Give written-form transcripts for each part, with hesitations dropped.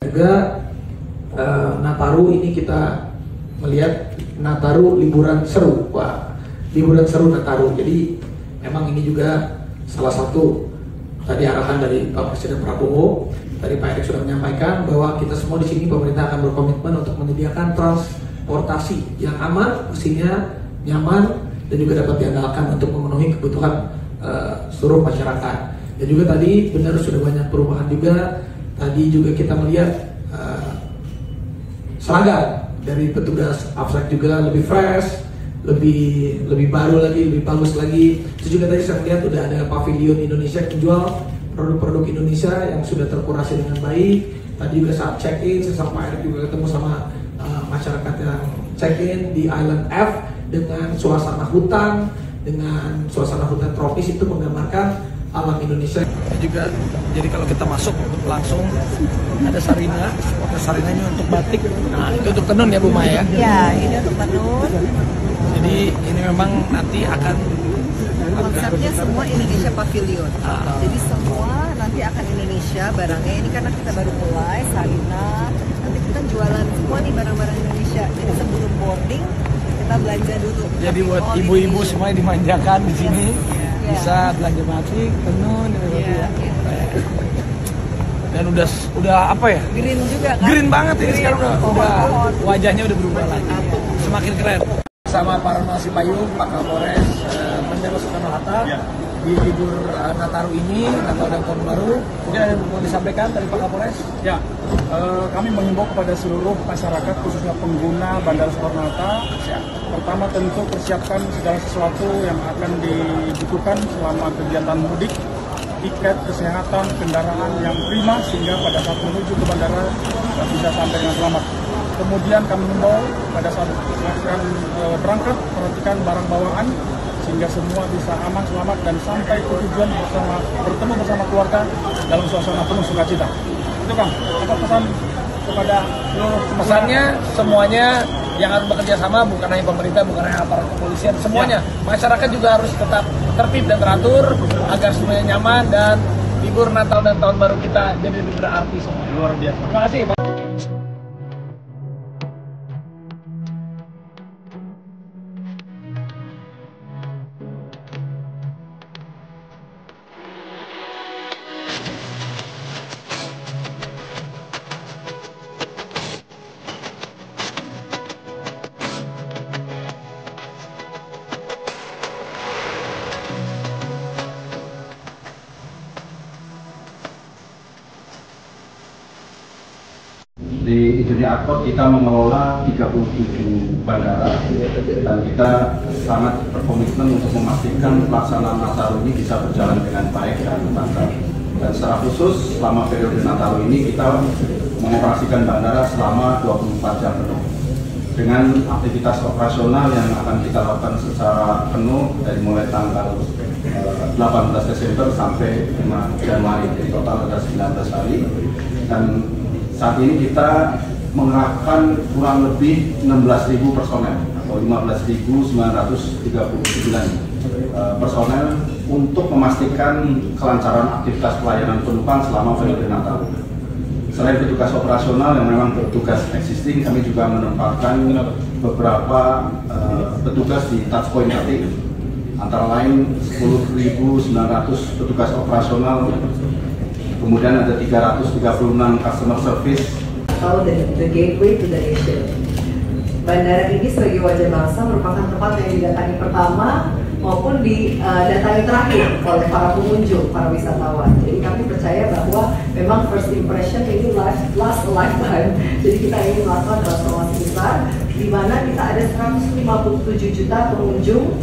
Juga Nataru ini kita melihat Nataru liburan seru, liburan seru Nataru. Jadi memang ini juga salah satu tadi arahan dari Pak Presiden Prabowo. Tadi Pak Erick sudah menyampaikan bahwa kita semua di sini pemerintah akan berkomitmen untuk menyediakan transportasi yang aman, mesinnya nyaman dan juga dapat diandalkan untuk memenuhi kebutuhan seluruh masyarakat. Dan juga tadi benar sudah banyak perubahan juga. Tadi juga kita melihat seragam dari petugas APSEC juga lebih fresh, lebih baru lagi, lebih bagus lagi. Terus juga tadi saya melihat udah ada pavilion Indonesia yang menjual produk-produk Indonesia yang sudah terkurasi dengan baik. Tadi juga saat check-in, saya sama Pak Erick juga ketemu sama masyarakat yang check-in di Island F dengan suasana hutan, tropis itu menggambarkan alam Indonesia juga. Jadi kalau kita masuk langsung ada sarinanya untuk batik. Nah itu untuk tenun ya Bu Maya? Ya, ini untuk tenun. Jadi ini memang nanti akan konsepnya semua Indonesia Pavilion. Jadi semua nanti akan Indonesia barangnya. Ini karena kita baru mulai Sarina. Nanti kita jualan semua nih barang-barang Indonesia. Jadi sebelum boarding kita belanja dulu. Jadi buat ibu-ibu semuanya dimanjakan di sini. Bisa belanja batik, tenun, dan udah apa ya? Green juga kan? Green banget ini sekarang udah wajahnya udah berubah lagi, semakin keren. Sama para nasi payung, Pak Kapolres Bandara Soekarno-Hatta di libur Nataru ini, Natal dan Tahun Baru. Mungkin ada yang mau disampaikan dari Pak Kapolres? Ya, kami mengimbau kepada seluruh masyarakat khususnya pengguna Bandara Soekarno-Hatta. Pertama tentu persiapkan segala sesuatu yang akan dibutuhkan selama kegiatan mudik, tiket, kesehatan, kendaraan yang prima sehingga pada saat menuju ke bandara bisa sampai dengan selamat. Kemudian kami mengimbau pada saat akan berangkat perhatikan barang bawaan sehingga semua bisa aman, selamat dan sampai ke tujuan bertemu bersama keluarga dalam suasana penuh sukacita. Itu Kang, apa pesan kepada seluruh pesannya semuanya yang harus bekerja sama, bukan hanya pemerintah, bukan hanya aparat kepolisian, semuanya. Masyarakat juga harus tetap tertib dan teratur agar semuanya nyaman dan libur Natal dan Tahun Baru kita jadi lebih berarti semua. luar biasa. Terima kasih Pak. Di Indri Airport kita mengelola 37 bandara dan kita sangat berkomitmen untuk memastikan pelaksanaan Nataru ini bisa berjalan dengan baik dan lancar. Dan secara khusus selama periode Nataru ini kita mengoperasikan bandara selama 24 jam penuh dengan aktivitas operasional yang akan kita lakukan secara penuh dari mulai tanggal 18 Desember sampai 5 Januari, jadi total ada 19 hari. Dan saat ini kita mengerahkan kurang lebih 16.000 personel atau 15.939 personel untuk memastikan kelancaran aktivitas pelayanan penumpang selama periode Natal. Selain petugas operasional yang memang bertugas existing, kami juga menempatkan beberapa petugas di touchpoint batik, antara lain 10.900 petugas operasional. Kemudian ada 336 customer service. Atau the gateway to the nation. Bandara ini sebagai wajah bangsa merupakan tempat yang didatangi pertama maupun didatangi terakhir oleh para pengunjung, para wisatawan. Jadi kami percaya bahwa memang first impression ini last a lifetime. Jadi kita ingin melakukan transformasi besar di mana kita ada 157 juta pengunjung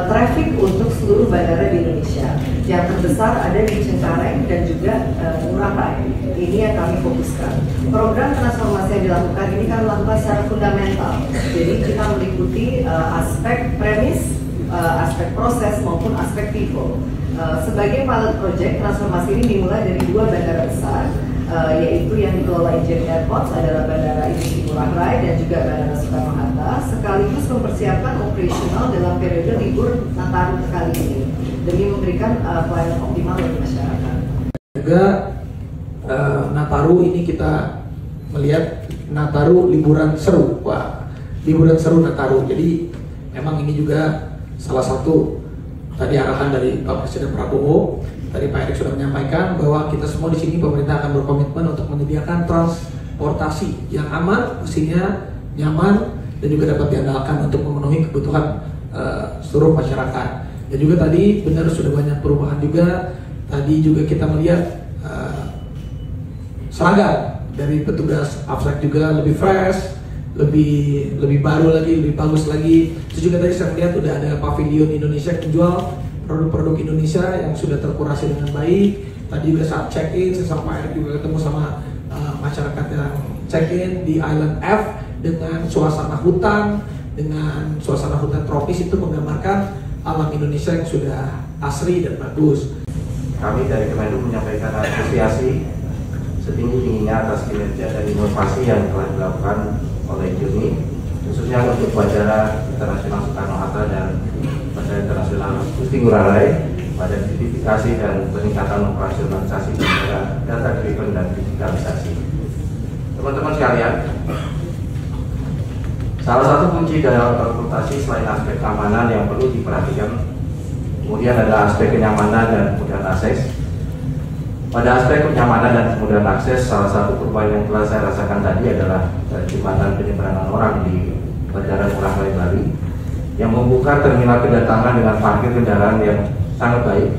traffic untuk seluruh bandara di Indonesia. Yang terbesar ada di Cengkareng dan juga Ngurah Rai. Ini yang kami fokuskan. Program transformasi yang dilakukan ini kami lakukan secara fundamental. Jadi kita meliputi aspek premis, aspek proses maupun aspek people. Sebagai pilot project, transformasi ini dimulai dari 2 bandara besar, yaitu yang dikelola Indri Airport adalah Bandara Igusti Ngurah Rai dan juga Bandara Soekarno-Hatta, sekaligus mempersiapkan operasional dalam periode libur Nataru kali ini demi memberikan pelayanan optimal bagi masyarakat. Juga Nataru ini kita melihat Nataru liburan seru. Wah, liburan seru Nataru. Jadi memang ini juga salah satu tadi arahan dari Pak Presiden Prabowo. Tadi Pak Erick sudah menyampaikan bahwa kita semua di sini pemerintah akan berkomitmen untuk menyediakan transportasi yang aman, pastinya nyaman dan juga dapat diandalkan untuk memenuhi kebutuhan seluruh masyarakat. Dan juga tadi benar sudah banyak perubahan juga. Tadi juga kita melihat seragam dari petugas Afsek juga lebih fresh, lebih baru lagi, lebih bagus lagi. Terus juga tadi saya melihat udah ada pavilion Indonesia yang menjual produk-produk Indonesia yang sudah terkurasi dengan baik. Tadi juga saat check-in, saya sama Pak Erick juga ketemu sama masyarakat yang check-in di Island F dengan suasana hutan, tropis itu menggambarkan alam Indonesia yang sudah asri dan bagus. Kami dari Kemenlu menyampaikan apresiasi setinggi-tingginya atas kinerja dan inovasi yang telah dilakukan oleh Juni, khususnya untuk Bandara Internasional Soekarno-Hatta dan Bandara Internasional Gusti Ngurah Rai pada identifikasi dan peningkatan operasionalisasi bandara, data driven dan digitalisasi. Teman-teman sekalian, salah satu kunci dalam transportasi selain aspek keamanan yang perlu diperhatikan, kemudian adalah aspek kenyamanan dan kemudahan akses. Pada aspek kenyamanan dan kemudahan akses, salah satu perubahan yang telah saya rasakan tadi adalah jembatan penyeberangan orang di Bandara Ngurah Rai Bali yang membuka terminal kedatangan dengan parkir kendaraan yang sangat baik.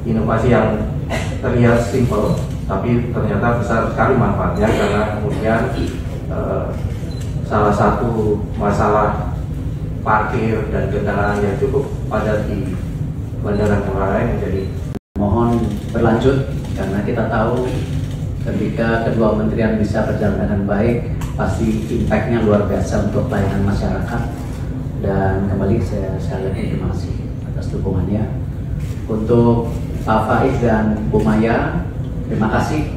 Inovasi yang terlihat simpel, tapi ternyata besar sekali manfaatnya karena kemudian salah satu masalah parkir dan kendaraan yang cukup padat di Bandara Ngurah Rai menjadi mohon berlanjut. Karena kita tahu ketika kedua kementerian bisa berjalan dengan baik, pasti impact-nya luar biasa untuk pelayanan masyarakat. Dan kembali saya terima kasih atas dukungannya. Untuk Pak Faiz dan Bu Maya, terima kasih.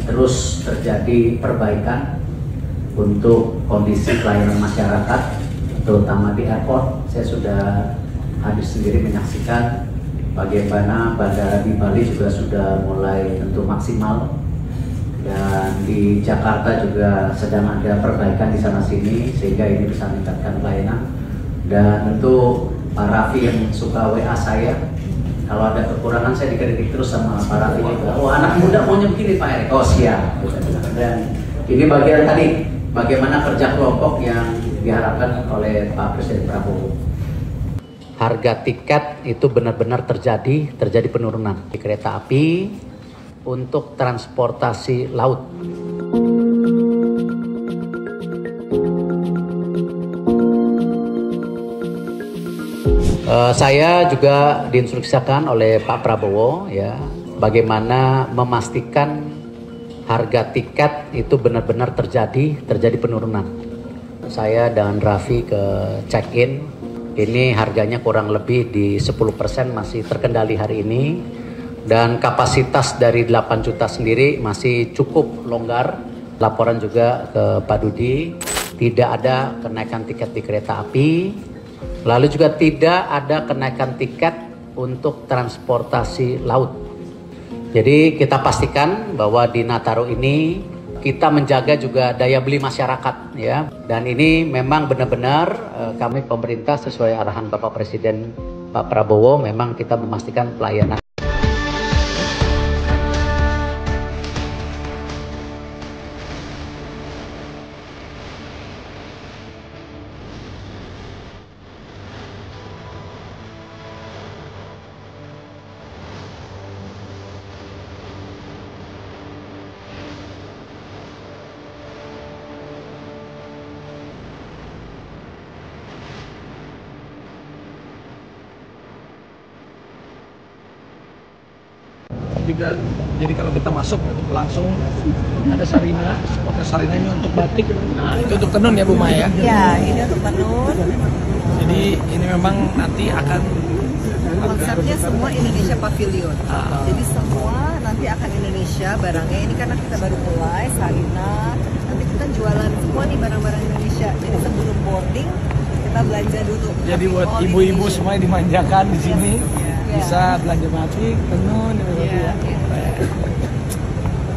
Terus terjadi perbaikan untuk kondisi pelayanan masyarakat, terutama di airport. Saya sudah hadir sendiri menyaksikan bagaimana bandara di Bali juga sudah mulai tentu maksimal, dan di Jakarta juga sedang ada perbaikan di sana sini sehingga ini bisa meningkatkan pelayanan. Dan tentu Pak Raffi yang suka WA saya, kalau ada kekurangan saya dikritik terus sama Pak Raffi juga. Oh, anak muda maunya begini Pak Erick. Oh siap. Dan ini bagian tadi bagaimana kerja kelompok yang diharapkan oleh Pak Presiden Prabowo. Harga tiket itu benar-benar terjadi penurunan di kereta api untuk transportasi laut. Saya juga diinstruksikan oleh Pak Prabowo ya, bagaimana memastikan harga tiket itu benar-benar terjadi penurunan. Saya dan Raffi ke check-in. Ini harganya kurang lebih di 10% masih terkendali hari ini. Dan kapasitas dari 8 juta sendiri masih cukup longgar. Laporan juga ke Pak Dudi, tidak ada kenaikan tiket di kereta api. Lalu juga tidak ada kenaikan tiket untuk transportasi laut. Jadi kita pastikan bahwa di Nataru ini kita menjaga juga daya beli masyarakat ya, dan ini memang benar-benar kami pemerintah sesuai arahan Bapak Presiden Pak Prabowo memang kita memastikan pelayanan. Juga jadi kalau kita masuk langsung ada Sarina, pakai Sarina ini untuk batik. Nah itu untuk tenun ya Bu Maya? Ya, ini untuk tenun. Jadi ini memang nanti akan konsepnya semua Indonesia Pavilion. Jadi semua nanti akan Indonesia barangnya. Ini karena kita baru mulai Sarina, nanti kita jualan semua nih barang-barang Indonesia. Jadi sebelum boarding kita belanja dulu. Jadi buat ibu-ibu semuanya dimanjakan di sini. Bisa belanja batik, tenun,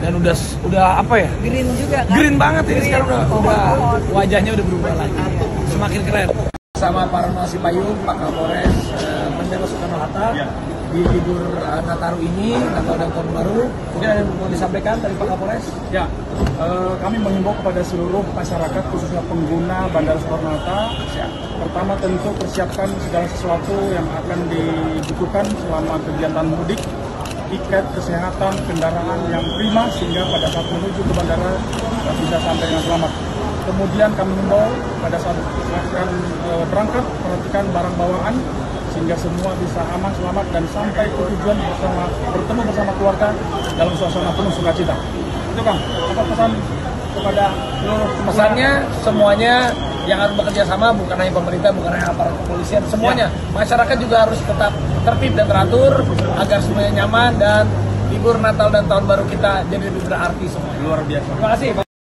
dan udah apa ya? Green juga kan? Green banget ini sekarang udah pohon. wajahnya udah berubah lagi. Semakin keren. Sama para nasi payung, Pak Kapolres, Bandara Soekarno-Hatta di libur Nataru ini, Natal dan Tahun Baru. Mungkin ada yang mau disampaikan dari Pak Kapolres? Ya, kami mengimbau kepada seluruh masyarakat khususnya pengguna Bandara Soekarno-Hatta. Pertama tentu persiapkan segala sesuatu yang akan dibutuhkan selama kegiatan mudik, tiket, kesehatan, kendaraan yang prima sehingga pada saat menuju ke bandara bisa sampai dengan selamat. Kemudian kami mengimbau pada saat akan berangkat perhatikan barang bawaan sehingga semua bisa aman, selamat dan sampai ke tujuan bertemu bersama keluarga dalam suasana penuh sukacita. Itu Kang, apa pesan kepada seluruh Pesannya semuanya yang harus bekerja sama, bukan hanya pemerintah, bukan hanya aparat kepolisian, semuanya. Masyarakat juga harus tetap tertib dan teratur agar semuanya nyaman dan libur Natal dan Tahun Baru kita jadi lebih berarti semua. luar biasa? Terima kasih.